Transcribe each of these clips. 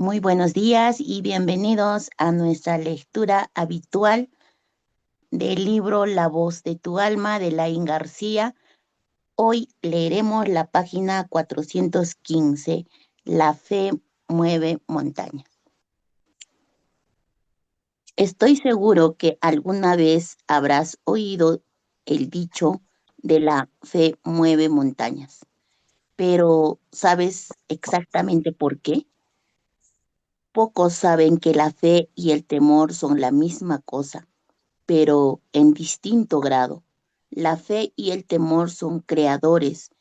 Muy buenos días y bienvenidos a nuestra lectura habitual del libro La voz de tu alma de Laín García. Hoy leeremos la página 415, La fe mueve montañas. Estoy seguro que alguna vez habrás oído el dicho de la fe mueve montañas, pero ¿sabes exactamente por qué? Pocos saben que la fe y el temor son la misma cosa, pero en distinto grado. La fe y el temor son creadores.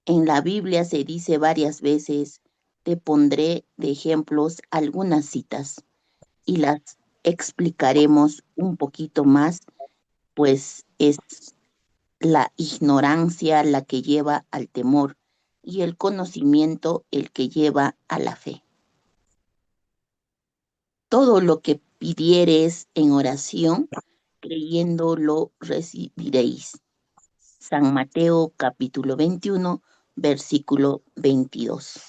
En la Biblia se dice varias veces, te pondré de ejemplos algunas citas y las explicaremos un poquito más, pues es la ignorancia la que lleva al temor y el conocimiento el que lleva a la fe. Todo lo que pidiereis en oración, creyendo lo recibiréis. San Mateo capítulo 21, versículo 22.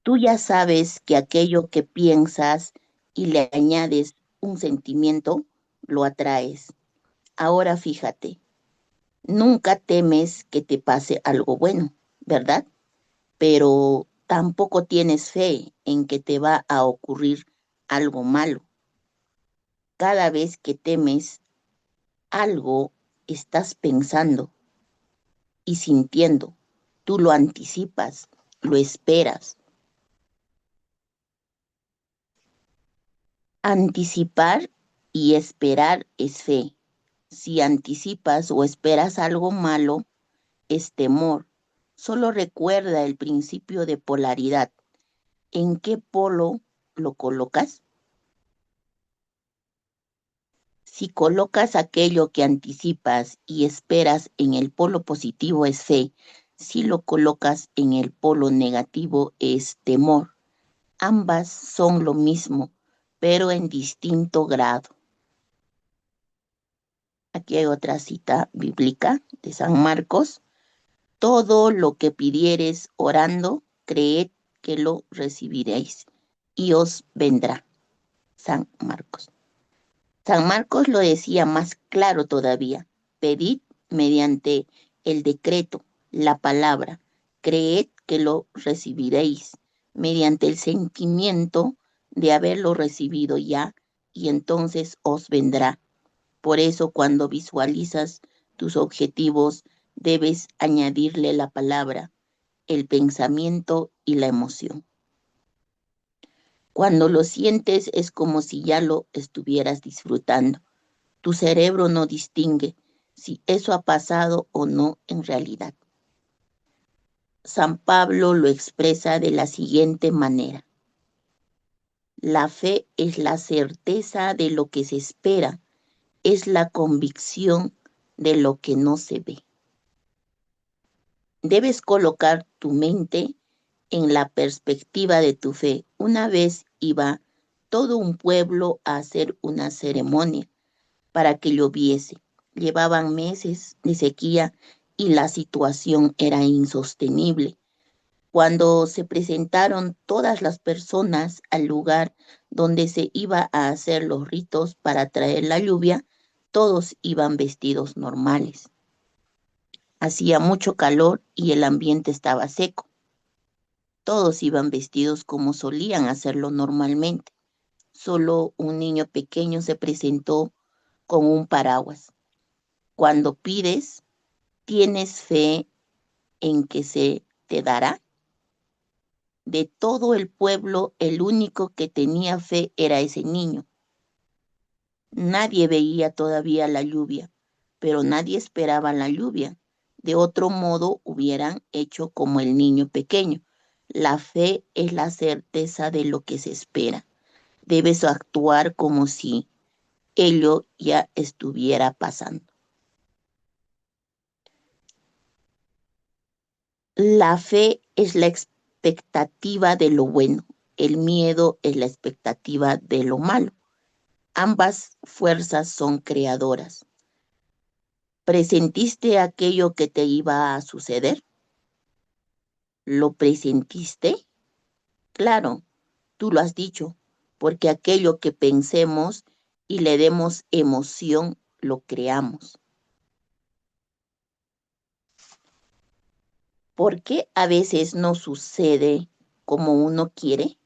Tú ya sabes que aquello que piensas y le añades un sentimiento, lo atraes. Ahora fíjate, nunca temes que te pase algo bueno, ¿verdad? Pero tampoco tienes fe en que te va a ocurrir algo malo. Cada vez que temes algo, estás pensando y sintiendo. Tú lo anticipas, lo esperas. Anticipar y esperar es fe. Si anticipas o esperas algo malo, es temor. Solo recuerda el principio de polaridad. ¿En qué polo lo colocas? Si colocas aquello que anticipas y esperas en el polo positivo es fe. Si lo colocas en el polo negativo es temor. Ambas son lo mismo, pero en distinto grado. Aquí hay otra cita bíblica de San Marcos. Todo lo que pidiereis orando, creed que lo recibiréis y os vendrá. San Marcos. San Marcos lo decía más claro todavía. Pedid mediante el decreto, la palabra. Creed que lo recibiréis mediante el sentimiento de haberlo recibido ya y entonces os vendrá. Por eso cuando visualizas tus objetivos debes añadirle la palabra, el pensamiento y la emoción. Cuando lo sientes es como si ya lo estuvieras disfrutando. Tu cerebro no distingue si eso ha pasado o no en realidad. San Pablo lo expresa de la siguiente manera. La fe es la certeza de lo que se espera, es la convicción de lo que no se ve. Debes colocar tu mente en la perspectiva de tu fe. Una vez iba todo un pueblo a hacer una ceremonia para que lloviese. Llevaban meses de sequía y la situación era insostenible. Cuando se presentaron todas las personas al lugar donde se iba a hacer los ritos para traer la lluvia, todos iban vestidos normales. Hacía mucho calor y el ambiente estaba seco. Todos iban vestidos como solían hacerlo normalmente. Solo un niño pequeño se presentó con un paraguas. Cuando pides, ¿tienes fe en que se te dará? De todo el pueblo, el único que tenía fe era ese niño. Nadie veía todavía la lluvia, pero nadie esperaba la lluvia. De otro modo hubieran hecho como el niño pequeño. La fe es la certeza de lo que se espera. Debes actuar como si ello ya estuviera pasando. La fe es la expectativa de lo bueno. El miedo es la expectativa de lo malo. Ambas fuerzas son creadoras. ¿Presentiste aquello que te iba a suceder? ¿Lo presentiste? Claro, tú lo has dicho, porque aquello que pensemos y le demos emoción, lo creamos. ¿Por qué a veces no sucede como uno quiere?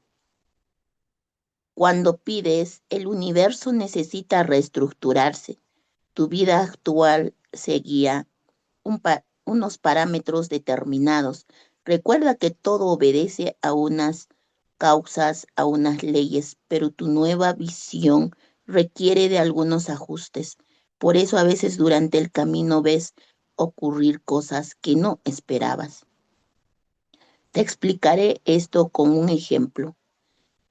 Cuando pides, el universo necesita reestructurarse. Tu vida actual seguía unos parámetros determinados. Recuerda que todo obedece a unas causas, a unas leyes, pero tu nueva visión requiere de algunos ajustes. Por eso a veces durante el camino ves ocurrir cosas que no esperabas. Te explicaré esto con un ejemplo.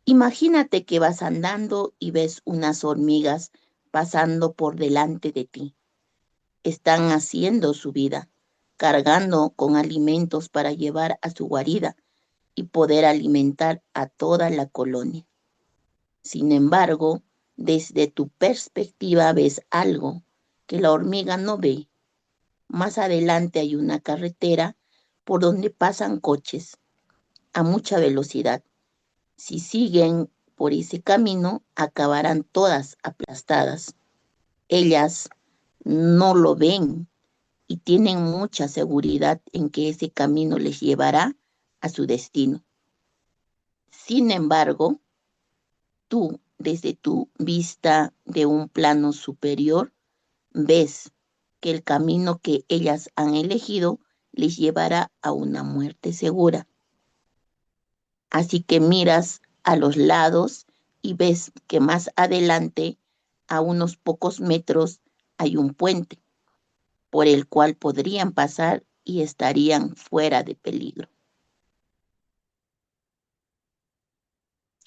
Imagínate que vas andando y ves unas hormigas pasando por delante de ti. Están haciendo su vida, cargando con alimentos para llevar a su guarida y poder alimentar a toda la colonia. Sin embargo, desde tu perspectiva ves algo que la hormiga no ve. Más adelante hay una carretera por donde pasan coches a mucha velocidad. Si siguen por ese camino, acabarán todas aplastadas. Ellas no lo ven y tienen mucha seguridad en que ese camino les llevará a su destino. Sin embargo, tú, desde tu vista de un plano superior, ves que el camino que ellas han elegido les llevará a una muerte segura. Así que miras a los lados y ves que más adelante, a unos pocos metros, hay un puente por el cual podrían pasar y estarían fuera de peligro.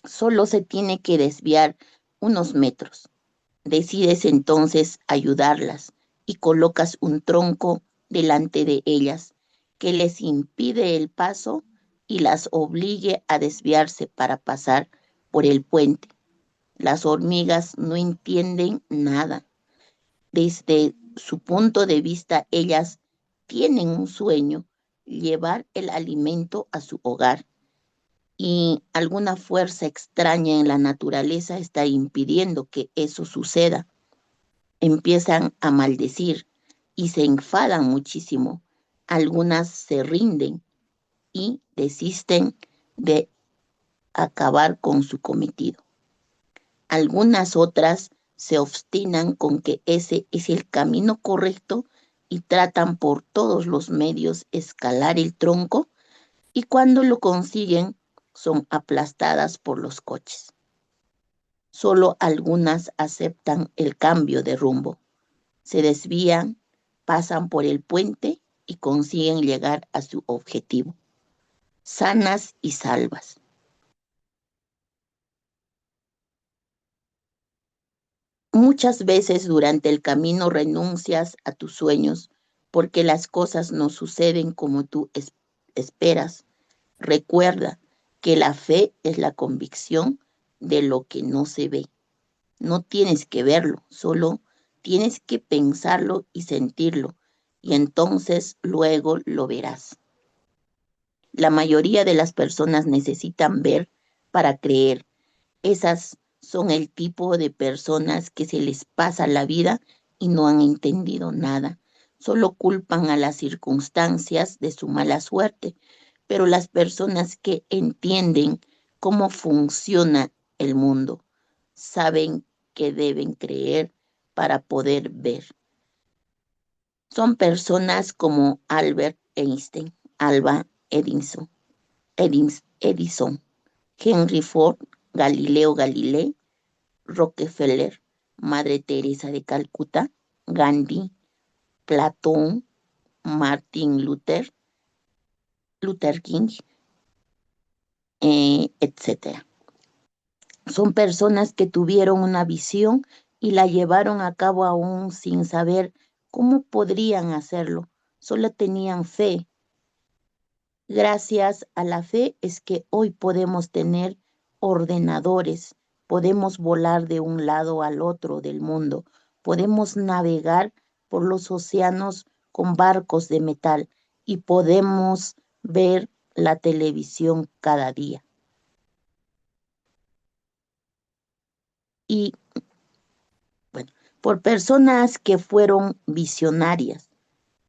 Solo se tiene que desviar unos metros. Decides entonces ayudarlas y colocas un tronco delante de ellas que les impide el paso y las obligue a desviarse para pasar por el puente. Las hormigas no entienden nada. Desde su punto de vista, ellas tienen un sueño, llevar el alimento a su hogar, y alguna fuerza extraña en la naturaleza está impidiendo que eso suceda. Empiezan a maldecir y se enfadan muchísimo. Algunas se rinden y desisten de acabar con su cometido. Algunas otras se obstinan con que ese es el camino correcto y tratan por todos los medios escalar el tronco, y cuando lo consiguen son aplastadas por los coches. Solo algunas aceptan el cambio de rumbo, se desvían, pasan por el puente y consiguen llegar a su objetivo, sanas y salvas. Muchas veces durante el camino renuncias a tus sueños porque las cosas no suceden como tú esperas. Recuerda que la fe es la convicción de lo que no se ve. No tienes que verlo, solo tienes que pensarlo y sentirlo, y entonces luego lo verás. La mayoría de las personas necesitan ver para creer. Esas son el tipo de personas que se les pasa la vida y no han entendido nada. Solo culpan a las circunstancias de su mala suerte. Pero las personas que entienden cómo funciona el mundo saben que deben creer para poder ver. Son personas como Albert Einstein, Alba Edison, Henry Ford, Galileo Galilei, Rockefeller, Madre Teresa de Calcuta, Gandhi, Platón, Martin Luther King, etc. Son personas que tuvieron una visión y la llevaron a cabo aún sin saber cómo podrían hacerlo. Solo tenían fe. Gracias a la fe es que hoy podemos tener ordenadores, podemos volar de un lado al otro del mundo, podemos navegar por los océanos con barcos de metal y podemos ver la televisión cada día. y, bueno, por personas que fueron visionarias,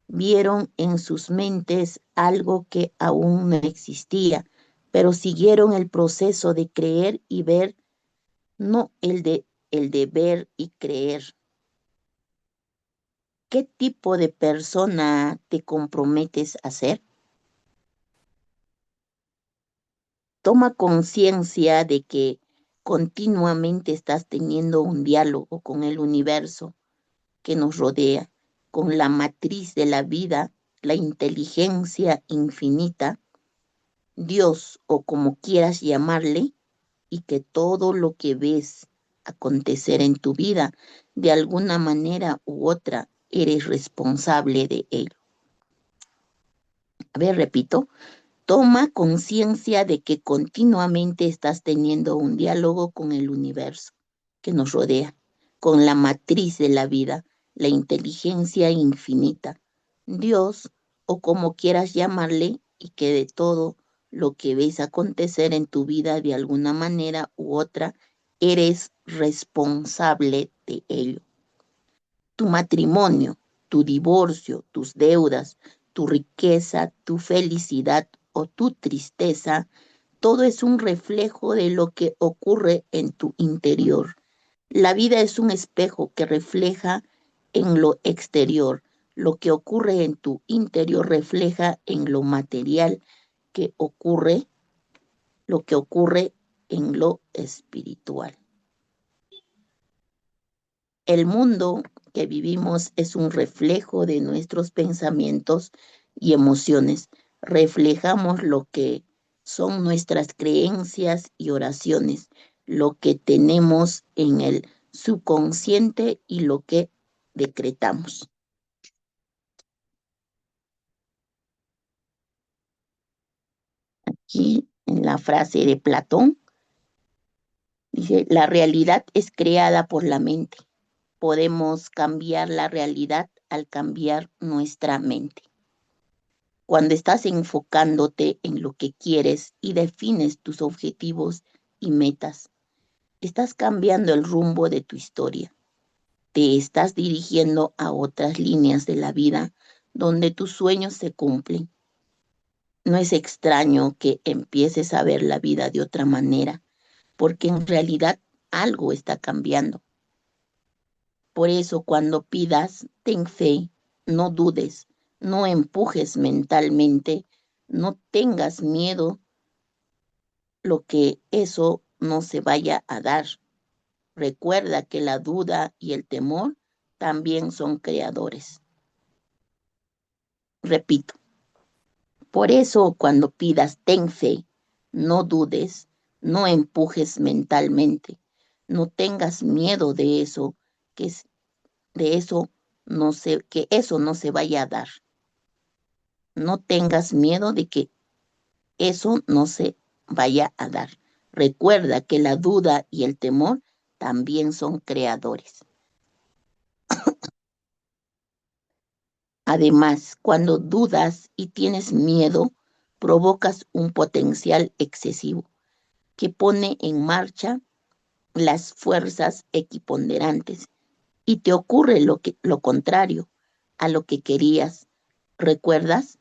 vieron en sus mentes algo que aún no existía, pero siguieron el proceso de creer y ver, no el de ver y creer. ¿Qué tipo de persona te comprometes a ser? Toma conciencia de que continuamente estás teniendo un diálogo con el universo que nos rodea, con la matriz de la vida, la inteligencia infinita, Dios o como quieras llamarle, y que todo lo que ves acontecer en tu vida, de alguna manera u otra, eres responsable de ello. A ver, repito, toma conciencia de que continuamente estás teniendo un diálogo con el universo que nos rodea, con la matriz de la vida, la inteligencia infinita, Dios o como quieras llamarle, y que de todo lo que ves acontecer en tu vida de alguna manera u otra, eres responsable de ello. Tu matrimonio, tu divorcio, tus deudas, tu riqueza, tu felicidad o tu tristeza, todo es un reflejo de lo que ocurre en tu interior. La vida es un espejo que refleja en lo exterior. Lo que ocurre en tu interior refleja en lo material que ocurre, lo que ocurre en lo espiritual. El mundo que vivimos es un reflejo de nuestros pensamientos y emociones. Reflejamos lo que son nuestras creencias y oraciones, lo que tenemos en el subconsciente y lo que decretamos. Aquí en la frase de Platón dice, la realidad es creada por la mente. Podemos cambiar la realidad al cambiar nuestra mente. Cuando estás enfocándote en lo que quieres y defines tus objetivos y metas, estás cambiando el rumbo de tu historia. Te estás dirigiendo a otras líneas de la vida donde tus sueños se cumplen. No es extraño que empieces a ver la vida de otra manera, porque en realidad algo está cambiando. Por eso cuando pidas, ten fe, no dudes, no empujes mentalmente, no tengas miedo lo que eso no se vaya a dar. Recuerda que la duda y el temor también son creadores. Repito, por eso cuando pidas, ten fe, no dudes, no empujes mentalmente, no tengas miedo de eso, de eso que eso no se vaya a dar. No tengas miedo de que eso no se vaya a dar. Recuerda que la duda y el temor también son creadores. Además, cuando dudas y tienes miedo, provocas un potencial excesivo que pone en marcha las fuerzas equiponderantes y te ocurre lo contrario a lo que querías. ¿Recuerdas?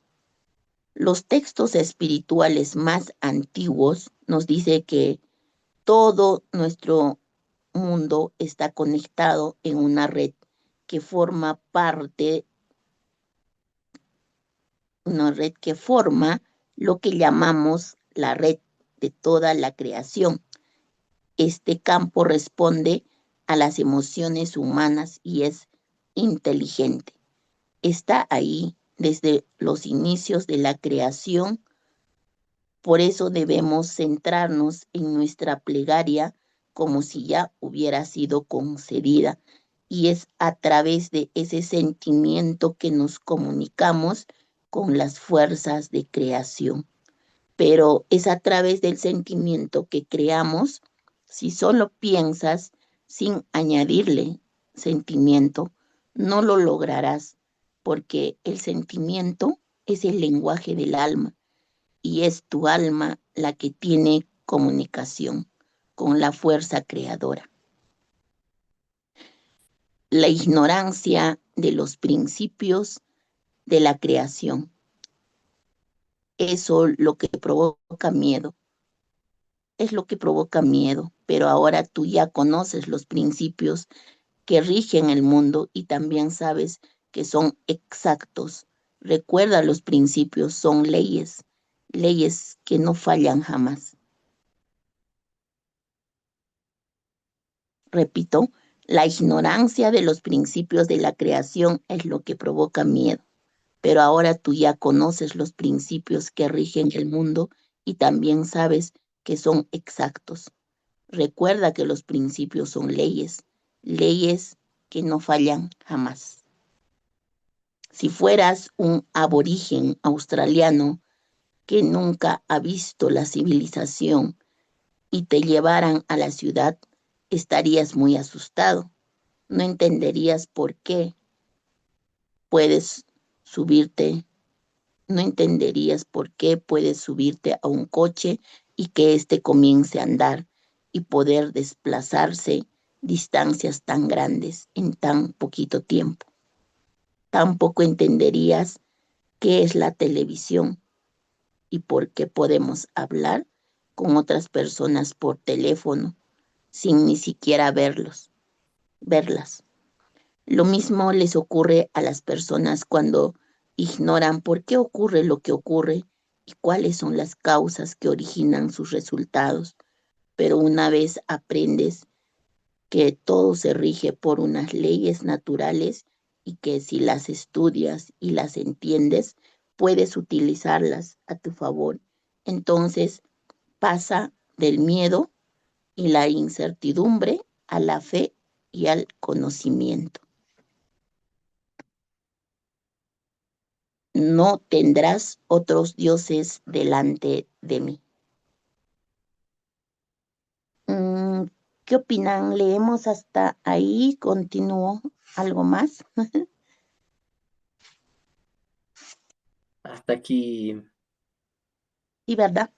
Los textos espirituales más antiguos nos dice que todo nuestro mundo está conectado en una red que forma parte, una red que forma lo que llamamos la red de toda la creación. Este campo responde a las emociones humanas y es inteligente. Está ahí desde los inicios de la creación. Por eso debemos centrarnos en nuestra plegaria como si ya hubiera sido concedida. Y es a través de ese sentimiento que nos comunicamos con las fuerzas de creación. Pero es a través del sentimiento que creamos. Si solo piensas sin añadirle sentimiento, no lo lograrás, porque el sentimiento es el lenguaje del alma y es tu alma la que tiene comunicación con la fuerza creadora. la ignorancia de los principios de la creación. Eso lo que provoca miedo, es lo que provoca miedo, pero ahora tú ya conoces los principios que rigen el mundo y también sabes que son exactos. Recuerda, los principios son leyes, leyes que no fallan jamás. Repito, la ignorancia de los principios de la creación es lo que provoca miedo, pero ahora tú ya conoces los principios que rigen el mundo y también sabes que son exactos. Recuerda que los principios son leyes, leyes que no fallan jamás. Si fueras un aborigen australiano que nunca ha visto la civilización y te llevaran a la ciudad, estarías muy asustado. No entenderías por qué puedes subirte, no entenderías por qué puedes subirte a un coche y que éste comience a andar y poder desplazarse distancias tan grandes en tan poquito tiempo. Tampoco entenderías qué es la televisión y por qué podemos hablar con otras personas por teléfono sin ni siquiera verlas. Lo mismo les ocurre a las personas cuando ignoran por qué ocurre lo que ocurre y cuáles son las causas que originan sus resultados. Pero una vez aprendes que todo se rige por unas leyes naturales y que si las estudias y las entiendes, puedes utilizarlas a tu favor. Entonces pasa del miedo y la incertidumbre a la fe y al conocimiento. No tendrás otros dioses delante de mí. Mm, ¿Qué opinan? ¿Leemos hasta ahí? ¿Continúo? ¿Algo más? Hasta aquí. Sí, ¿verdad?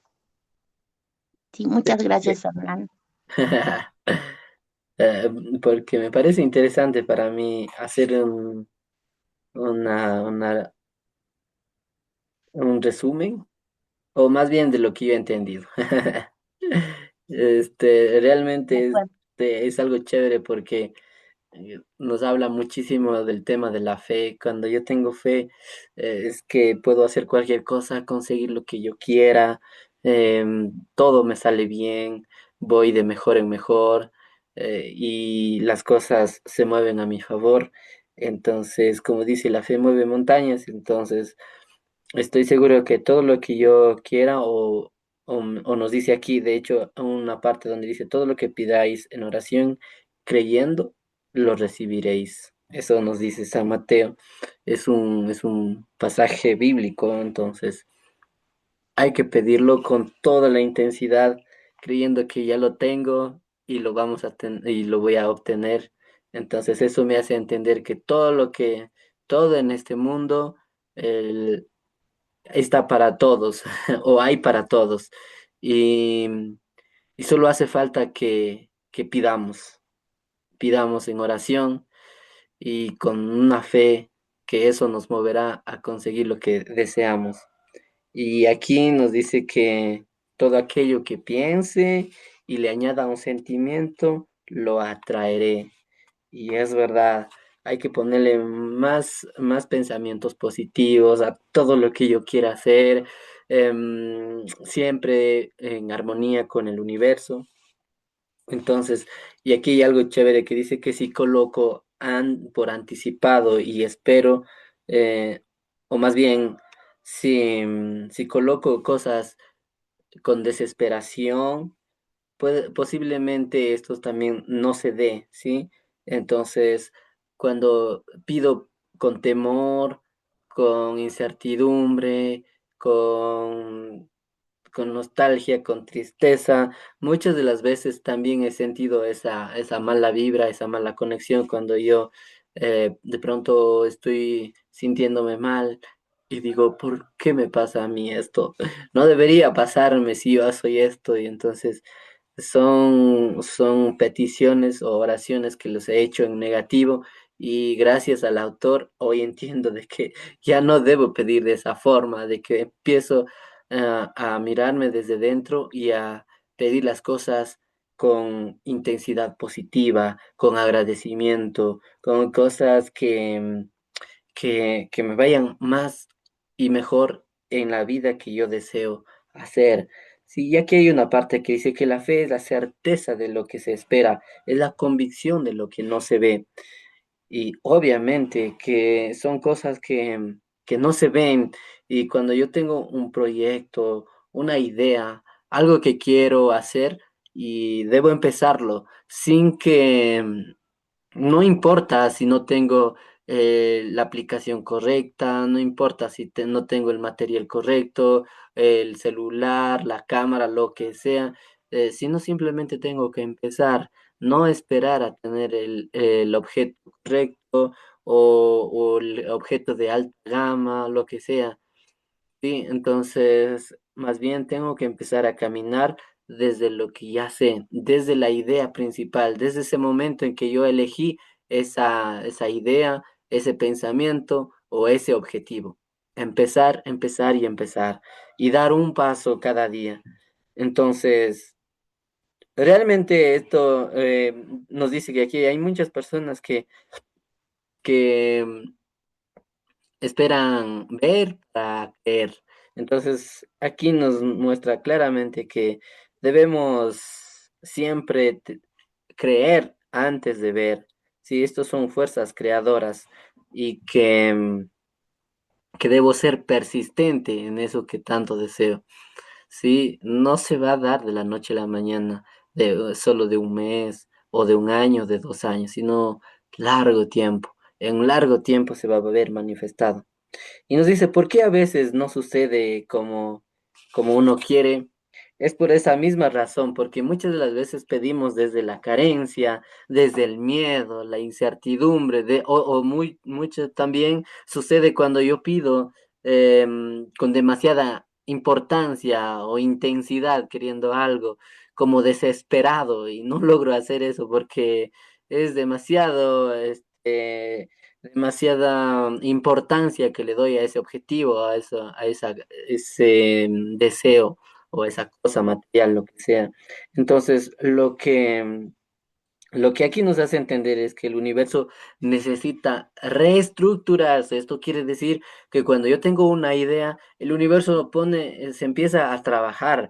Sí, muchas gracias, Fernando. Eh, Porque me parece interesante para mí hacer un resumen, o más bien de lo que yo he entendido. De Realmente acuerdo. es algo chévere porque nos habla muchísimo del tema de la fe. Cuando yo tengo fe, es que puedo hacer cualquier cosa, conseguir lo que yo quiera, todo me sale bien, voy de mejor en mejor, y las cosas se mueven a mi favor. Entonces, como dice, la fe mueve montañas, entonces estoy seguro que todo lo que yo quiera o nos dice aquí, de hecho, una parte donde dice, todo lo que pidáis en oración, creyendo, lo recibiréis. Eso nos dice San Mateo. Es un pasaje bíblico, entonces hay que pedirlo con toda la intensidad, creyendo que ya lo tengo y lo y lo voy a obtener. Entonces eso me hace entender que todo en este mundo, está para todos o hay para todos. Y, y solo hace falta que pidamos en oración y con una fe que eso nos moverá a conseguir lo que deseamos. Y aquí nos dice que todo aquello que piense y le añada un sentimiento, lo atraeré. Y es verdad, hay que ponerle más pensamientos positivos a todo lo que yo quiera hacer, siempre en armonía con el universo. Entonces, y aquí hay algo chévere que dice que si coloco por anticipado y espero, eh, o más bien, si coloco cosas con desesperación, posiblemente esto también no se dé, ¿sí? Entonces, cuando pido con temor, con incertidumbre, con, con nostalgia, con tristeza, muchas de las veces también he sentido esa mala vibra, esa mala conexión cuando yo de pronto estoy sintiéndome mal. Y digo, ¿por qué me pasa a mí esto? No debería pasarme si yo soy esto. Y entonces son peticiones o oraciones que los he hecho en negativo y gracias al autor hoy entiendo de que ya no debo pedir de esa forma, de que empiezo a mirarme desde dentro y a pedir las cosas con intensidad positiva, con agradecimiento, con cosas que me vayan más y mejor en la vida que yo deseo hacer. Sí, ya que hay una parte que dice que la fe es la certeza de lo que se espera, es la convicción de lo que no se ve. Y obviamente que son cosas que no se ven. Y cuando yo tengo un proyecto, una idea, algo que quiero hacer y debo empezarlo sin que no importa si no tengo la aplicación correcta, no importa si no tengo el material correcto, el celular, la cámara, lo que sea, sino simplemente tengo que empezar, no esperar a tener el objeto correcto o el objeto de alta gama, lo que sea. Sí, entonces, más bien tengo que empezar a caminar desde lo que ya sé, desde la idea principal, desde ese momento en que yo elegí esa idea, ese pensamiento o ese objetivo. Empezar, empezar y empezar y dar un paso cada día. Entonces, realmente esto nos dice que aquí hay muchas personas que esperan ver para creer. Entonces, aquí nos muestra claramente que debemos siempre creer antes de ver. Sí, estos son fuerzas creadoras y que debo ser persistente en eso que tanto deseo. Sí, no se va a dar de la noche a la mañana, solo de un mes o de un año, de 2 años, sino largo tiempo. En un largo tiempo se va a ver manifestado. Y nos dice, ¿por qué a veces no sucede como uno quiere? Es por esa misma razón, porque muchas de las veces pedimos desde la carencia, desde el miedo, la incertidumbre, o mucho también sucede cuando yo pido con demasiada importancia o intensidad queriendo algo, como desesperado, y no logro hacer eso porque es demasiado, demasiada importancia que le doy a ese objetivo, ese deseo o esa cosa material, lo que sea. Entonces, lo que aquí nos hace entender es que el universo necesita reestructurarse. Esto quiere decir que cuando yo tengo una idea, el universo se empieza a trabajar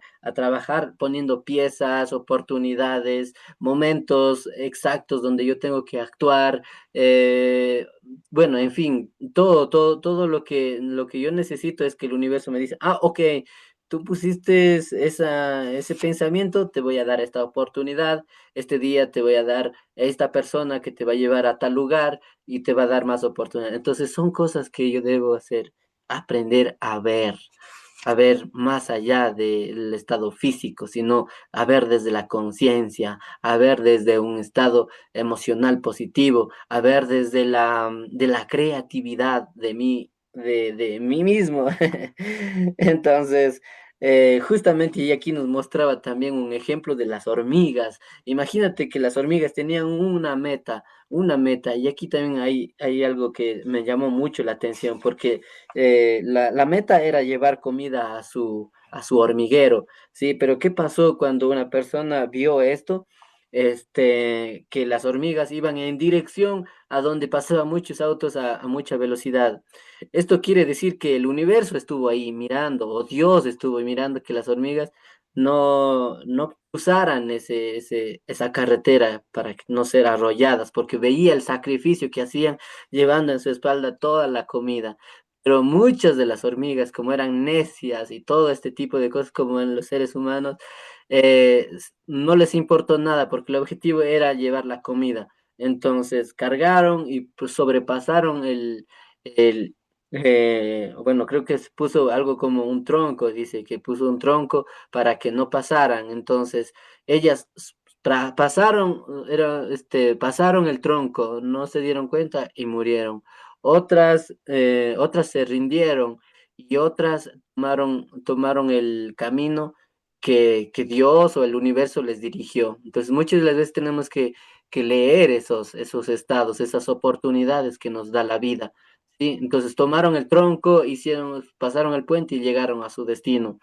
poniendo piezas, oportunidades, momentos exactos donde yo tengo que actuar. Bueno, en fin, todo lo que yo necesito es que el universo me dice, ah, ok. Tú pusiste ese pensamiento, te voy a dar esta oportunidad, este día te voy a dar a esta persona que te va a llevar a tal lugar y te va a dar más oportunidad. Entonces son cosas que yo debo hacer, aprender a ver más allá del estado físico, sino a ver desde la conciencia, a ver desde un estado emocional positivo, a ver desde de la creatividad de mí mismo. Entonces, justamente y aquí nos mostraba también un ejemplo de las hormigas. Imagínate que las hormigas tenían una meta, y aquí también hay algo que me llamó mucho la atención, porque la meta era llevar comida a su hormiguero, ¿sí? Pero ¿qué pasó cuando una persona vio esto? Que las hormigas iban en dirección a donde pasaban muchos autos a mucha velocidad. Esto quiere decir que el universo estuvo ahí mirando, o Dios estuvo ahí mirando que las hormigas no cruzaran esa carretera para no ser arrolladas, porque veía el sacrificio que hacían llevando en su espalda toda la comida. Pero muchas de las hormigas, como eran necias y todo este tipo de cosas como en los seres humanos, no les importó nada porque el objetivo era llevar la comida. Entonces cargaron y pues, sobrepasaron el, bueno, creo que se puso algo como un tronco, dice que puso un tronco para que no pasaran. Entonces ellas pasaron, pasaron el tronco, no se dieron cuenta y murieron. Otras se rindieron y otras tomaron el camino que Dios o el universo les dirigió. Entonces, muchas de las veces tenemos que leer esos estados, esas oportunidades que nos da la vida. ¿Sí? Entonces tomaron el tronco, pasaron el puente y llegaron a su destino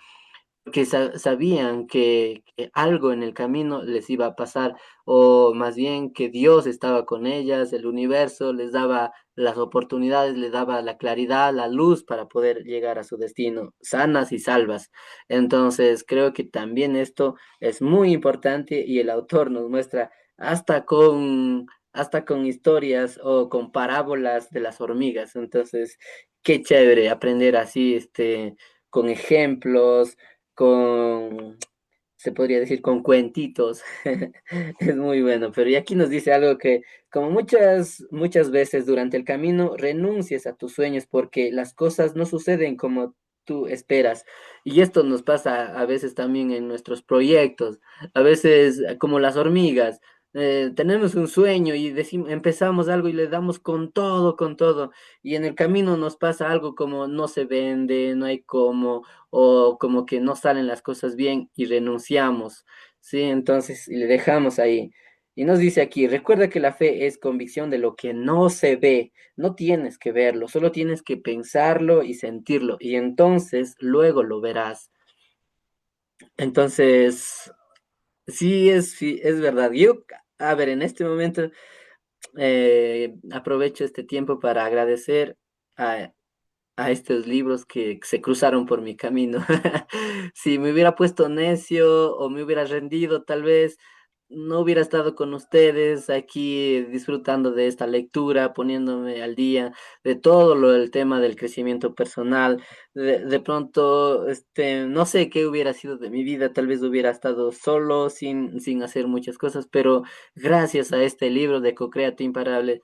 que sabían que algo en el camino les iba a pasar, o más bien que Dios estaba con ellas, el universo les daba las oportunidades, les daba la claridad, la luz para poder llegar a su destino, sanas y salvas. Entonces, creo que también esto es muy importante y el autor nos muestra hasta con historias o con parábolas de las hormigas. Entonces, qué chévere aprender así, con ejemplos se podría decir, con cuentitos. Es muy bueno, pero y aquí nos dice algo que, como muchas veces durante el camino, renuncies a tus sueños porque las cosas no suceden como tú esperas. Y esto nos pasa a veces también en nuestros proyectos, a veces como las hormigas. Tenemos un sueño y empezamos algo y le damos con todo, y en el camino nos pasa algo como no se vende, no hay cómo, o como que no salen las cosas bien y renunciamos, ¿sí? Entonces, y le dejamos ahí. Y nos dice aquí, recuerda que la fe es convicción de lo que no se ve, no tienes que verlo, solo tienes que pensarlo y sentirlo, y entonces luego lo verás. Entonces, sí, es verdad. Yo, a ver, en este momento aprovecho este tiempo para agradecer a, a estos libros que se cruzaron por mi camino. Si me hubiera puesto necio o me hubiera rendido, tal vez no hubiera estado con ustedes aquí disfrutando de esta lectura, poniéndome al día de todo lo del tema del crecimiento personal. De pronto, no sé qué hubiera sido de mi vida, tal vez hubiera estado solo, sin hacer muchas cosas, pero gracias a este libro de Co-Crea tu Imparable,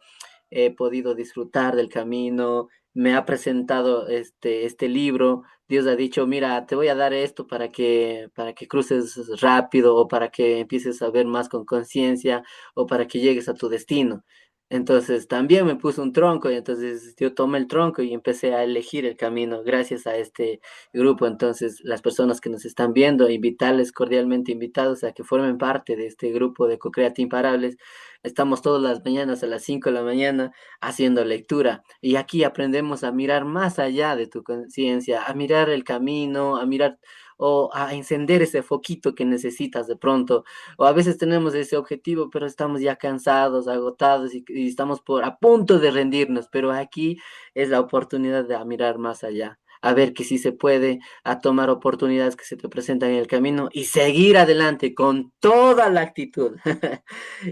he podido disfrutar del camino, me ha presentado este libro, Dios ha dicho, mira, te voy a dar esto para que cruces rápido o para que empieces a ver más con conciencia o para que llegues a tu destino. Entonces también me puso un tronco y entonces yo tomé el tronco y empecé a elegir el camino gracias a este grupo. Entonces las personas que nos están viendo, invitarles cordialmente invitados a que formen parte de este grupo de Co-Create Imparables. Estamos todas las mañanas a las 5 de la mañana haciendo lectura. Y aquí aprendemos a mirar más allá de tu conciencia, a mirar el camino, a mirar o a encender ese foquito que necesitas de pronto. O a veces tenemos ese objetivo, pero estamos ya cansados, agotados y estamos a punto de rendirnos. Pero aquí es la oportunidad de mirar más allá. A ver que sí se puede, a tomar oportunidades que se te presentan en el camino y seguir adelante con toda la actitud.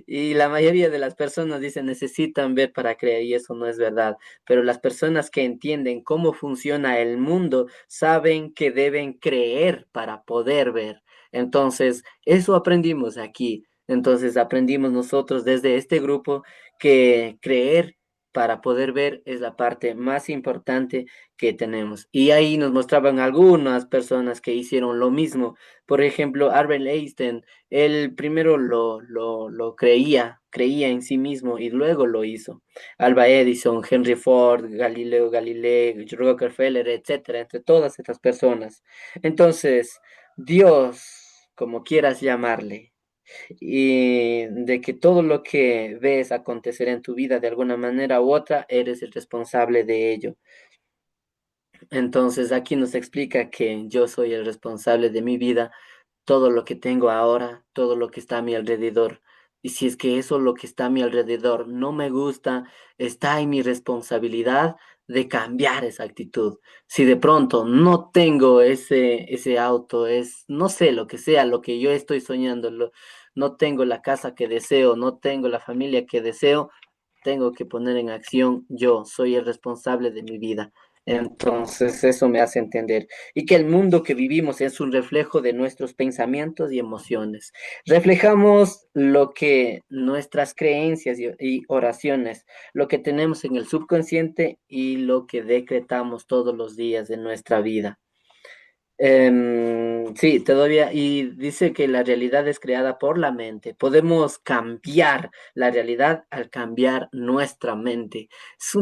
Y la mayoría de las personas dicen necesitan ver para creer y eso no es verdad. Pero las personas que entienden cómo funciona el mundo saben que deben creer para poder ver. Entonces, eso aprendimos aquí. Entonces, aprendimos nosotros desde este grupo que creer para poder ver es la parte más importante que tenemos. Y ahí nos mostraban algunas personas que hicieron lo mismo. Por ejemplo, Albert Einstein, él primero lo creía en sí mismo y luego lo hizo. Alba Edison, Henry Ford, Galileo Galilei, Rockefeller, etcétera, entre todas estas personas. Entonces, Dios, como quieras llamarle, y de que todo lo que ves acontecer en tu vida de alguna manera u otra, eres el responsable de ello. Entonces, aquí nos explica que yo soy el responsable de mi vida, todo lo que tengo ahora, todo lo que está a mi alrededor. Y si es que eso lo que está a mi alrededor no me gusta, está en mi responsabilidad de cambiar esa actitud. Si de pronto no tengo ese auto, no sé, lo que sea, lo que yo estoy soñando, no tengo la casa que deseo, no tengo la familia que deseo, tengo que poner en acción yo, soy el responsable de mi vida. Entonces, eso me hace entender. Y que el mundo que vivimos es un reflejo de nuestros pensamientos y emociones. Reflejamos lo que nuestras creencias y oraciones, lo que tenemos en el subconsciente y lo que decretamos todos los días de nuestra vida. Sí, todavía, y dice que la realidad es creada por la mente. Podemos cambiar la realidad al cambiar nuestra mente. Es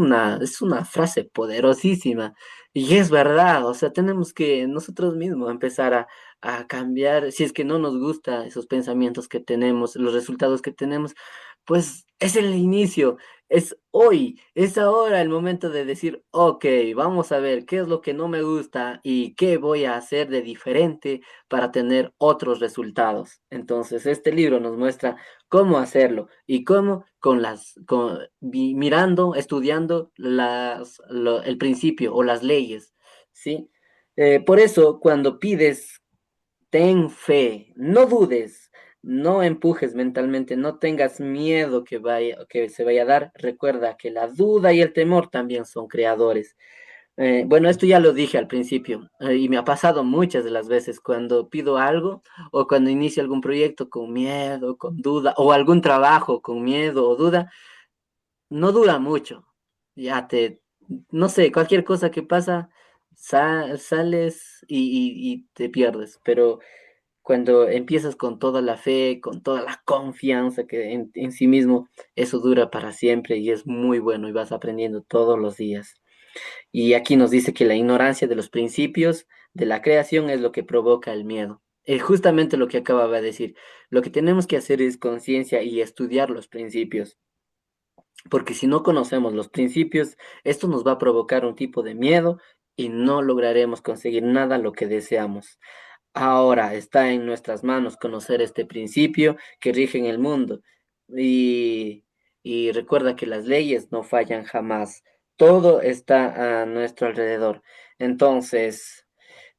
una frase poderosísima y es verdad. O sea, tenemos que nosotros mismos empezar a cambiar, si es que no nos gusta esos pensamientos que tenemos, los resultados que tenemos. pues es el inicio, es hoy, es ahora el momento de decir, ok, vamos a ver qué es lo que no me gusta y qué voy a hacer de diferente para tener otros resultados. Entonces, este libro nos muestra cómo hacerlo y cómo mirando, estudiando el principio o las leyes, ¿sí? Por eso, cuando pides, ten fe, no dudes, no empujes mentalmente, no tengas miedo que se vaya a dar. Recuerda que la duda y el temor también son creadores. Bueno, esto ya lo dije al principio, y me ha pasado muchas de las veces cuando pido algo o cuando inicio algún proyecto con miedo, con duda, o algún trabajo con miedo o duda, no dura mucho. Ya no sé, cualquier cosa que pasa, sales y te pierdes, pero cuando empiezas con toda la fe, con toda la confianza que en sí mismo, eso dura para siempre y es muy bueno y vas aprendiendo todos los días. Y aquí nos dice que la ignorancia de los principios de la creación es lo que provoca el miedo. Es justamente lo que acababa de decir. Lo que tenemos que hacer es conciencia y estudiar los principios, porque si no conocemos los principios, esto nos va a provocar un tipo de miedo y no lograremos conseguir nada lo que deseamos. Ahora está en nuestras manos conocer este principio que rige en el mundo. Y, y recuerda que las leyes no fallan jamás. Todo está a nuestro alrededor. Entonces,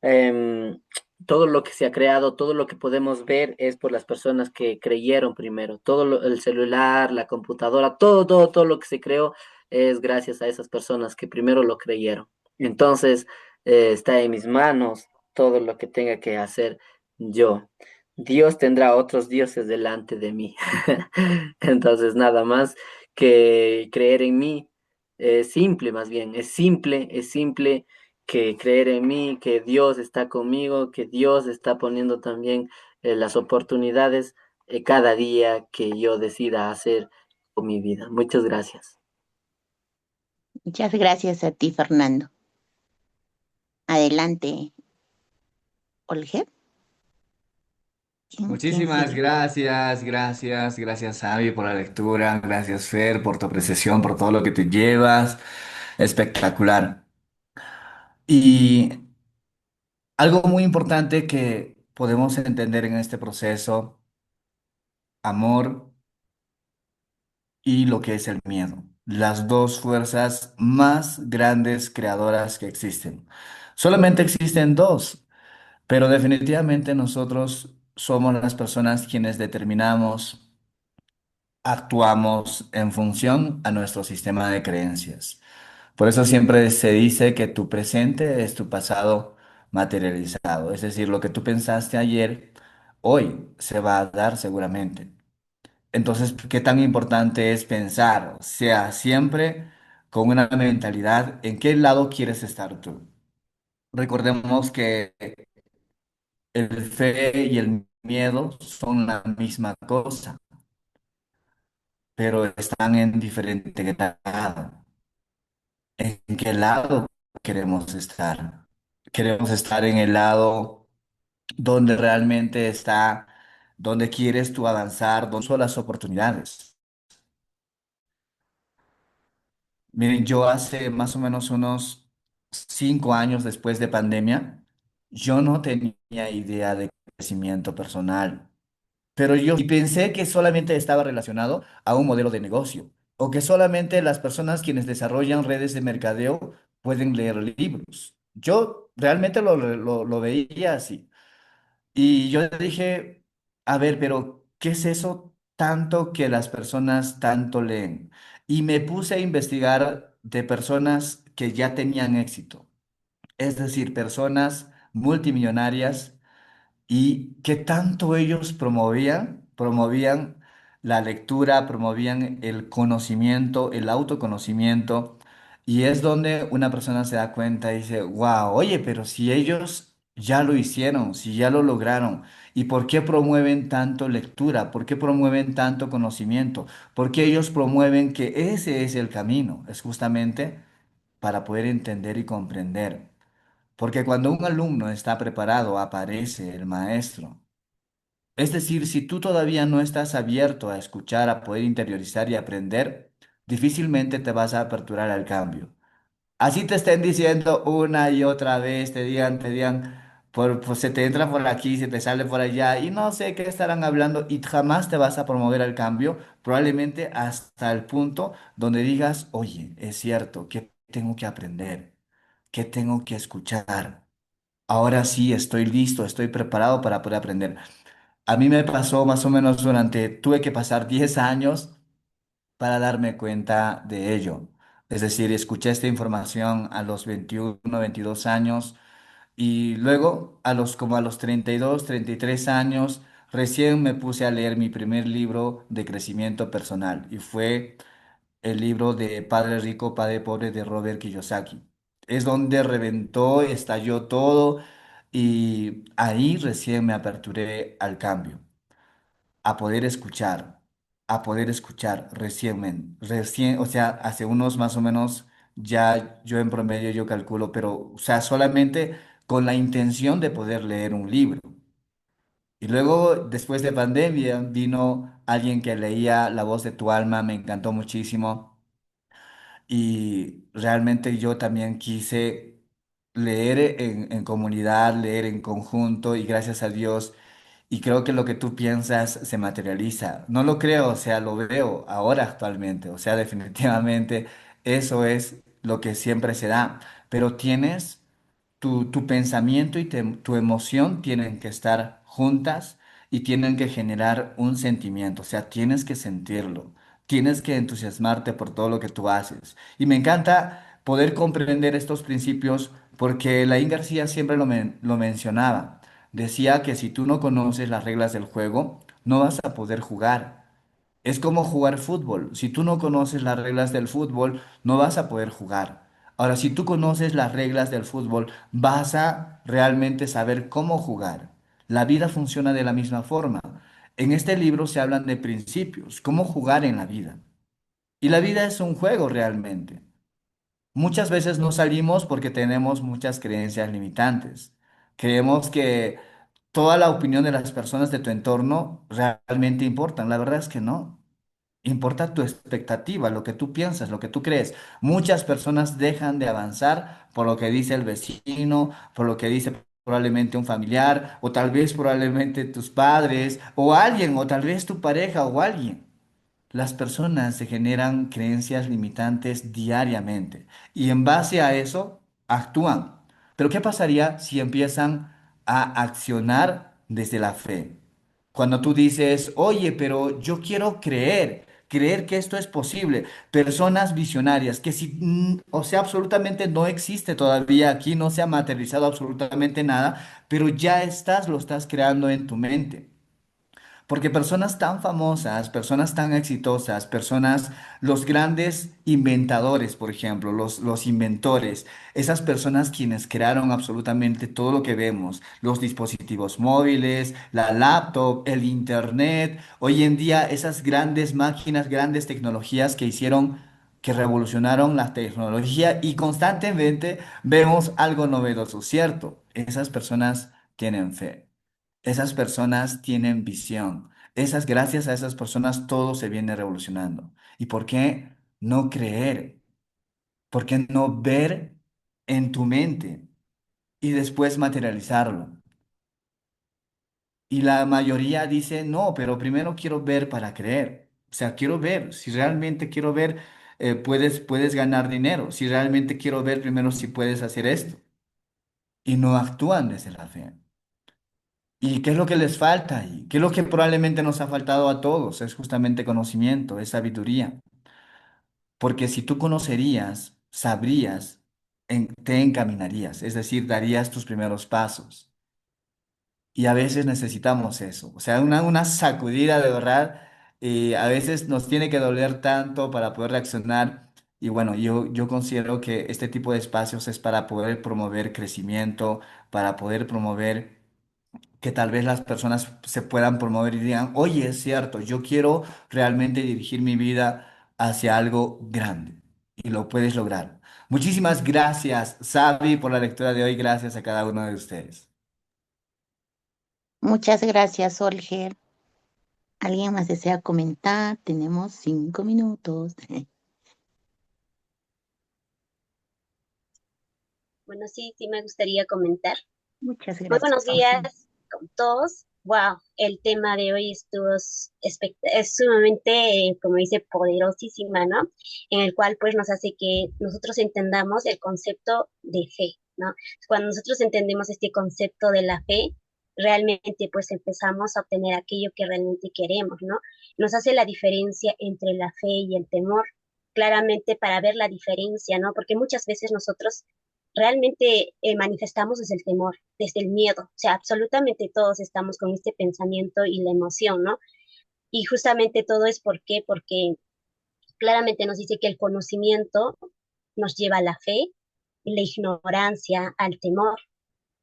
em, todo lo que se ha creado, todo lo que podemos ver es por las personas que creyeron primero. El celular, la computadora, todo lo que se creó es gracias a esas personas que primero lo creyeron. Entonces, está en mis manos todo lo que tenga que hacer yo. Dios tendrá otros dioses delante de mí. Entonces, nada más que creer en mí. Es simple, más bien, es simple que creer en mí, que Dios está conmigo, que Dios está poniendo también las oportunidades cada día que yo decida hacer con mi vida. Muchas gracias. Muchas gracias a ti, Fernando. Adelante, Olge. ¿Quién Muchísimas sigue? gracias, gracias Avi por la lectura, gracias Fer por tu apreciación, por todo lo que te llevas, espectacular. Y algo muy importante que podemos entender en este proceso, amor y lo que es el miedo, las dos fuerzas más grandes creadoras que existen. Solamente existen dos, pero definitivamente nosotros somos las personas quienes determinamos, actuamos en función a nuestro sistema de creencias. Por eso siempre se dice que tu presente es tu pasado materializado. Es decir, lo que tú pensaste ayer, hoy se va a dar seguramente. Entonces, ¿qué tan importante es pensar? O sea, siempre con una mentalidad, ¿en qué lado quieres estar tú? Recordemos que el fe y el miedo son la misma cosa, pero están en diferente grado. ¿En qué lado queremos estar? Queremos estar en el lado donde realmente está, donde quieres tú avanzar, donde son las oportunidades. Miren, yo hace más o menos unos 5 años después de pandemia, yo no tenía idea de crecimiento personal. Pero yo y pensé que solamente estaba relacionado a un modelo de negocio o que solamente las personas quienes desarrollan redes de mercadeo pueden leer libros. Yo realmente lo veía así. Y yo dije, a ver, pero ¿qué es eso tanto que las personas tanto leen? Y me puse a investigar de personas que ya tenían éxito, es decir, personas multimillonarias y que tanto ellos promovían la lectura, promovían el conocimiento, el autoconocimiento, y es donde una persona se da cuenta y dice, wow, oye, pero si ellos ya lo hicieron, si ya lo lograron, ¿y por qué promueven tanto lectura? ¿Por qué promueven tanto conocimiento? Porque ellos promueven que ese es el camino, es justamente para poder entender y comprender. Porque cuando un alumno está preparado, aparece el maestro. Es decir, si tú todavía no estás abierto a escuchar, a poder interiorizar y aprender, difícilmente te vas a aperturar al cambio. Así te estén diciendo una y otra vez, te digan, pues se te entra por aquí, se te sale por allá, y no sé qué estarán hablando, y jamás te vas a promover al cambio, probablemente hasta el punto donde digas, oye, es cierto, ¿qué tengo que aprender? ¿Qué tengo que escuchar? Ahora sí, estoy listo, estoy preparado para poder aprender. A mí me pasó más o menos tuve que pasar 10 años para darme cuenta de ello. Es decir, escuché esta información a los 21, 22 años y luego como a los 32, 33 años, recién me puse a leer mi primer libro de crecimiento personal y fue el libro de Padre Rico, Padre Pobre de Robert Kiyosaki. Es donde reventó, estalló todo y ahí recién me aperturé al cambio a poder escuchar recién, recién, o sea, hace unos más o menos, ya yo en promedio yo calculo, pero, o sea, solamente con la intención de poder leer un libro. Y luego, después de pandemia, vino alguien que leía La voz de tu alma, me encantó muchísimo y realmente yo también quise leer en comunidad, leer en conjunto y gracias a Dios. Y creo que lo que tú piensas se materializa. No lo creo, o sea, lo veo ahora actualmente. O sea, definitivamente eso es lo que siempre se da. Pero tienes tu pensamiento y tu emoción tienen que estar juntas y tienen que generar un sentimiento. O sea, tienes que sentirlo. Tienes que entusiasmarte por todo lo que tú haces. Y me encanta poder comprender estos principios porque Laín García siempre lo mencionaba. Decía que si tú no conoces las reglas del juego, no vas a poder jugar. Es como jugar fútbol. Si tú no conoces las reglas del fútbol, no vas a poder jugar. Ahora, si tú conoces las reglas del fútbol, vas a realmente saber cómo jugar. La vida funciona de la misma forma. En este libro se hablan de principios, cómo jugar en la vida. Y la vida es un juego realmente. Muchas veces no salimos porque tenemos muchas creencias limitantes. Creemos que toda la opinión de las personas de tu entorno realmente importan. La verdad es que no. Importa tu expectativa, lo que tú piensas, lo que tú crees. Muchas personas dejan de avanzar por lo que dice el vecino, por lo que dice probablemente un familiar, o tal vez probablemente tus padres, o alguien, o tal vez tu pareja o alguien. Las personas se generan creencias limitantes diariamente y en base a eso actúan. Pero ¿qué pasaría si empiezan a accionar desde la fe? Cuando tú dices, oye, pero yo quiero creer que esto es posible. Personas visionarias, que si, o sea, absolutamente no existe todavía aquí, no se ha materializado absolutamente nada, pero ya lo estás creando en tu mente. Porque personas tan famosas, personas tan exitosas, los grandes inventadores, por ejemplo, los inventores, esas personas quienes crearon absolutamente todo lo que vemos, los dispositivos móviles, la laptop, el internet, hoy en día esas grandes máquinas, grandes tecnologías que revolucionaron la tecnología y constantemente vemos algo novedoso, ¿cierto? Esas personas tienen fe. Esas personas tienen visión. Gracias a esas personas todo se viene revolucionando. ¿Y por qué no creer? ¿Por qué no ver en tu mente y después materializarlo? Y la mayoría dice, no, pero primero quiero ver para creer. O sea, quiero ver. Si realmente quiero ver, puedes ganar dinero. Si realmente quiero ver, primero si puedes hacer esto. Y no actúan desde la fe. ¿Y qué es lo que les falta? ¿Y qué es lo que probablemente nos ha faltado a todos? Es justamente conocimiento, es sabiduría. Porque si tú conocerías, sabrías, te encaminarías, es decir, darías tus primeros pasos. Y a veces necesitamos eso, o sea, una sacudida de verdad. Y a veces nos tiene que doler tanto para poder reaccionar. Y bueno, yo considero que este tipo de espacios es para poder promover crecimiento, para poder promover que tal vez las personas se puedan promover y digan, oye, es cierto, yo quiero realmente dirigir mi vida hacia algo grande y lo puedes lograr. Muchísimas gracias, Xavi, por la lectura de hoy. Gracias a cada uno de ustedes. Muchas gracias, Olger. ¿Alguien más desea comentar? Tenemos 5 minutos. Bueno, sí, sí me gustaría comentar. Muchas Muy gracias. buenos días con todos. Wow, el tema de hoy es sumamente, como dice, poderosísima, ¿no? En el cual pues nos hace que nosotros entendamos el concepto de fe, ¿no? Cuando nosotros entendemos este concepto de la fe, realmente pues empezamos a obtener aquello que realmente queremos, ¿no? Nos hace la diferencia entre la fe y el temor, claramente para ver la diferencia, ¿no? Porque muchas veces nosotros realmente manifestamos desde el temor, desde el miedo. O sea, absolutamente todos estamos con este pensamiento y la emoción, ¿no? Y justamente todo es porque claramente nos dice que el conocimiento nos lleva a la fe, y la ignorancia al temor.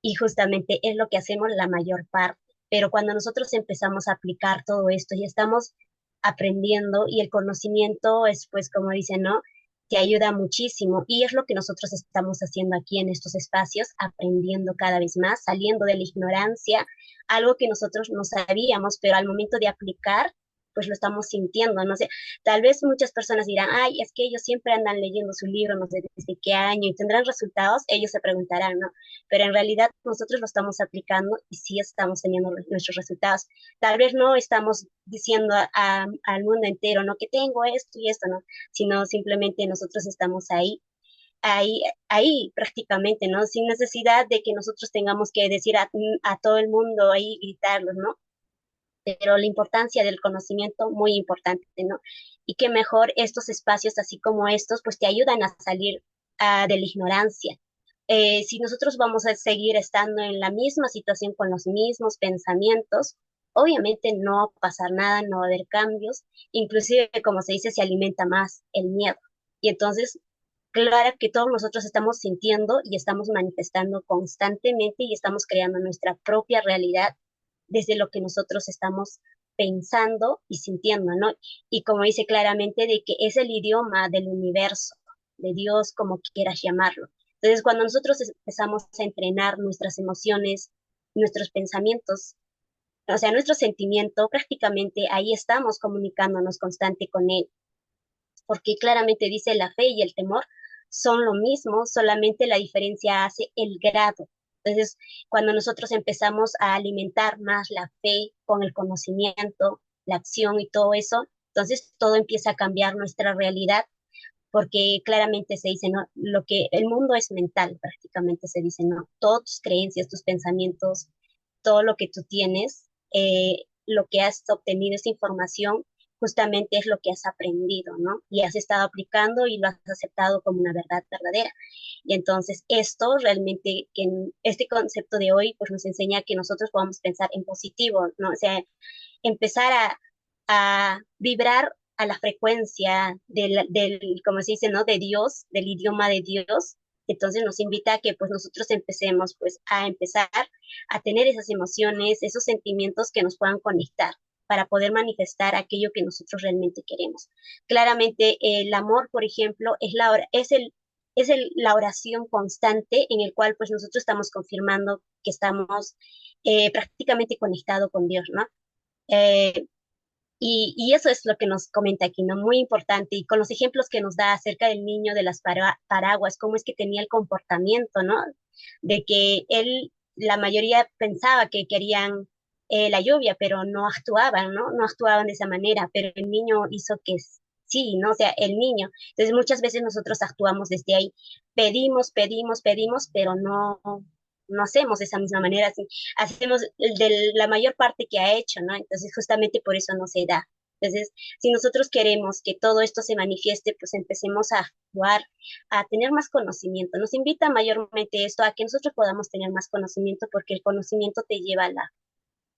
Y justamente es lo que hacemos la mayor parte. Pero cuando nosotros empezamos a aplicar todo esto y estamos aprendiendo y el conocimiento es, pues, como dicen, ¿no? Te ayuda muchísimo y es lo que nosotros estamos haciendo aquí en estos espacios, aprendiendo cada vez más, saliendo de la ignorancia, algo que nosotros no sabíamos, pero al momento de aplicar, pues lo estamos sintiendo, no sé, tal vez muchas personas dirán, ay, es que ellos siempre andan leyendo su libro, no sé desde qué año y tendrán resultados, ellos se preguntarán, ¿no? Pero en realidad nosotros lo estamos aplicando y sí estamos teniendo nuestros resultados. Tal vez no estamos diciendo al mundo entero, ¿no? Que tengo esto y esto, ¿no? Sino simplemente nosotros estamos ahí prácticamente, ¿no? Sin necesidad de que nosotros tengamos que decir a todo el mundo ahí, gritarlos, ¿no? Pero la importancia del conocimiento, muy importante, ¿no? Y que mejor estos espacios, así como estos, pues te ayudan a salir de la ignorancia. Si nosotros vamos a seguir estando en la misma situación con los mismos pensamientos, obviamente no va a pasar nada, no va a haber cambios, inclusive, como se dice, se alimenta más el miedo. Y entonces, claro que todos nosotros estamos sintiendo y estamos manifestando constantemente y estamos creando nuestra propia realidad desde lo que nosotros estamos pensando y sintiendo, ¿no? Y como dice claramente, de que es el idioma del universo, de Dios, como quieras llamarlo. Entonces, cuando nosotros empezamos a entrenar nuestras emociones, nuestros pensamientos, o sea, nuestro sentimiento, prácticamente ahí estamos comunicándonos constante con él, porque claramente dice la fe y el temor son lo mismo, solamente la diferencia hace el grado. Entonces, cuando nosotros empezamos a alimentar más la fe con el conocimiento, la acción y todo eso, entonces todo empieza a cambiar nuestra realidad, porque claramente se dice, ¿no? Lo que el mundo es mental, prácticamente se dice, ¿no? Todas tus creencias, tus pensamientos, todo lo que tú tienes, lo que has obtenido, esa información, justamente es lo que has aprendido, ¿no? Y has estado aplicando y lo has aceptado como una verdad verdadera. Y entonces esto realmente, en este concepto de hoy, pues nos enseña que nosotros podamos pensar en positivo, ¿no? O sea, empezar a vibrar a la frecuencia como se dice, ¿no? De Dios, del idioma de Dios. Entonces nos invita a que pues nosotros empecemos pues a empezar a tener esas emociones, esos sentimientos que nos puedan conectar para poder manifestar aquello que nosotros realmente queremos. Claramente el amor, por ejemplo, la oración constante en el cual pues nosotros estamos confirmando que estamos prácticamente conectados con Dios, ¿no? Eh, y eso es lo que nos comenta aquí, ¿no? Muy importante. Y con los ejemplos que nos da acerca del niño de las paraguas, cómo es que tenía el comportamiento, ¿no? De que él, la mayoría pensaba que querían la lluvia, pero no actuaban, ¿no? No actuaban de esa manera, pero el niño hizo que sí, ¿no? O sea, el niño. Entonces muchas veces nosotros actuamos desde ahí. Pedimos, pedimos, pedimos, pero no hacemos de esa misma manera, así, hacemos de la mayor parte que ha hecho, ¿no? Entonces, justamente por eso no se da. Entonces, si nosotros queremos que todo esto se manifieste, pues empecemos a actuar, a tener más conocimiento. Nos invita mayormente esto a que nosotros podamos tener más conocimiento, porque el conocimiento te lleva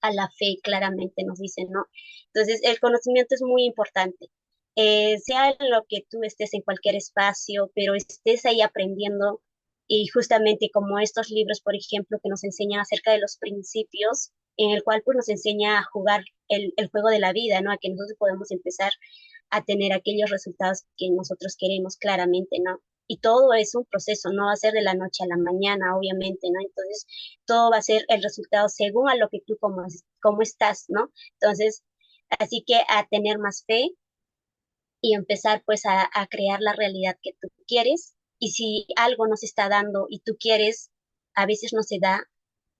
a la fe, claramente nos dicen, ¿no? Entonces, el conocimiento es muy importante. Sea lo que tú estés en cualquier espacio, pero estés ahí aprendiendo y justamente como estos libros, por ejemplo, que nos enseñan acerca de los principios, en el cual pues nos enseña a jugar el juego de la vida, ¿no? A que nosotros podemos empezar a tener aquellos resultados que nosotros queremos claramente, ¿no? Y todo es un proceso, no va a ser de la noche a la mañana, obviamente, ¿no? Entonces, todo va a ser el resultado según a lo que tú como estás, ¿no? Entonces, así que a tener más fe y empezar pues a crear la realidad que tú quieres. Y si algo no se está dando y tú quieres, a veces no se da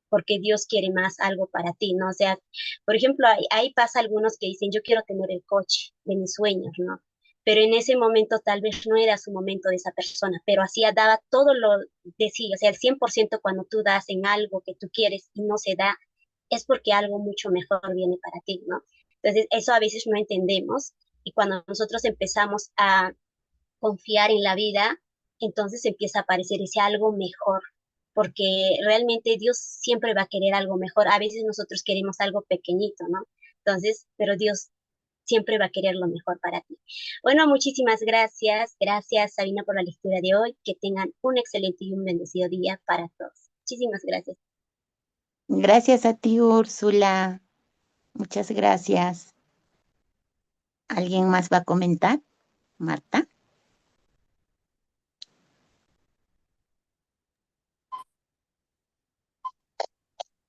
porque Dios quiere más algo para ti, ¿no? O sea, por ejemplo, ahí pasa algunos que dicen, yo quiero tener el coche de mis sueños, ¿no? Pero en ese momento tal vez no era su momento de esa persona, pero así daba todo lo de sí, o sea, el 100% cuando tú das en algo que tú quieres y no se da, es porque algo mucho mejor viene para ti, ¿no? Entonces, eso a veces no entendemos y cuando nosotros empezamos a confiar en la vida, entonces empieza a aparecer ese algo mejor, porque realmente Dios siempre va a querer algo mejor. A veces nosotros queremos algo pequeñito, ¿no? Entonces, pero Dios siempre va a querer lo mejor para ti. Bueno, muchísimas gracias. Gracias, Sabina, por la lectura de hoy. Que tengan un excelente y un bendecido día para todos. Muchísimas gracias. Gracias a ti, Úrsula. Muchas gracias. ¿Alguien más va a comentar? Marta.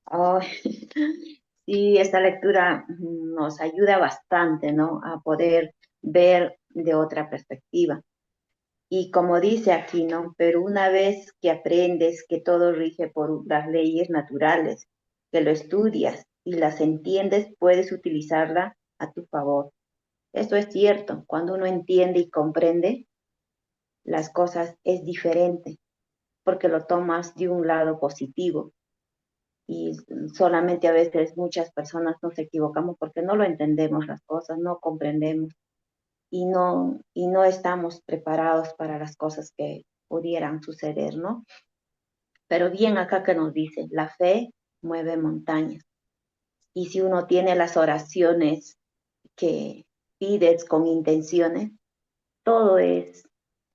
Oh, sí, esta lectura nos ayuda bastante, ¿no? A poder ver de otra perspectiva. Y como dice aquí, ¿no? Pero una vez que aprendes que todo rige por las leyes naturales, que lo estudias y las entiendes, puedes utilizarla a tu favor. Esto es cierto. Cuando uno entiende y comprende las cosas es diferente, porque lo tomas de un lado positivo y solamente a veces muchas personas nos equivocamos porque no lo entendemos las cosas, no comprendemos y no estamos preparados para las cosas que pudieran suceder, ¿no? Pero bien acá que nos dice, la fe mueve montañas. Y si uno tiene las oraciones que pides con intenciones, todo es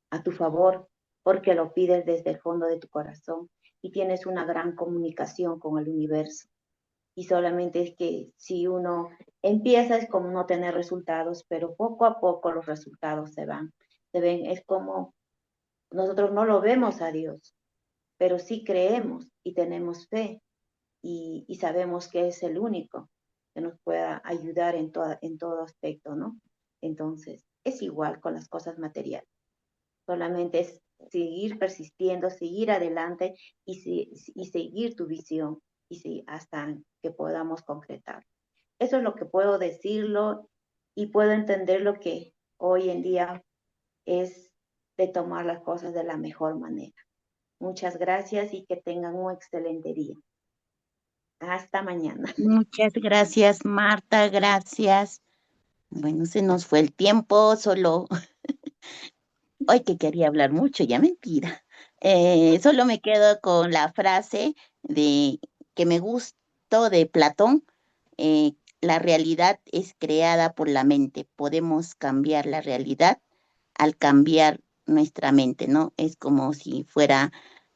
a tu favor porque lo pides desde el fondo de tu corazón y tienes una gran comunicación con el universo. Y solamente es que si uno empieza es como no tener resultados, pero poco a poco los resultados se ven, es como nosotros no lo vemos a Dios, pero sí creemos y tenemos fe y sabemos que es el único que nos pueda ayudar en todo aspecto, ¿no? Entonces, es igual con las cosas materiales, solamente es seguir persistiendo, seguir adelante y seguir tu visión hasta que podamos concretar. Eso es lo que puedo decirlo y puedo entender lo que hoy en día es de tomar las cosas de la mejor manera. Muchas gracias y que tengan un excelente día. Hasta mañana. Muchas gracias, Marta. Gracias. Bueno, se nos fue el tiempo, solo hoy que quería hablar mucho, ya mentira. Solo me quedo con la frase de que me gustó de Platón. La realidad es creada por la mente. Podemos cambiar la realidad al cambiar nuestra mente, ¿no? Es como si fuera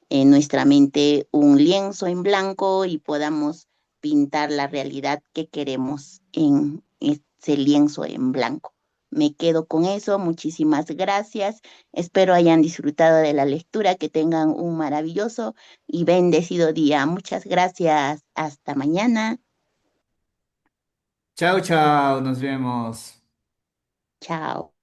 en nuestra mente un lienzo en blanco y podamos pintar la realidad que queremos en ese lienzo en blanco. Me quedo con eso, muchísimas gracias. Espero hayan disfrutado de la lectura, que tengan un maravilloso y bendecido día. Muchas gracias. Hasta mañana. Chao, chao, nos vemos. Chao.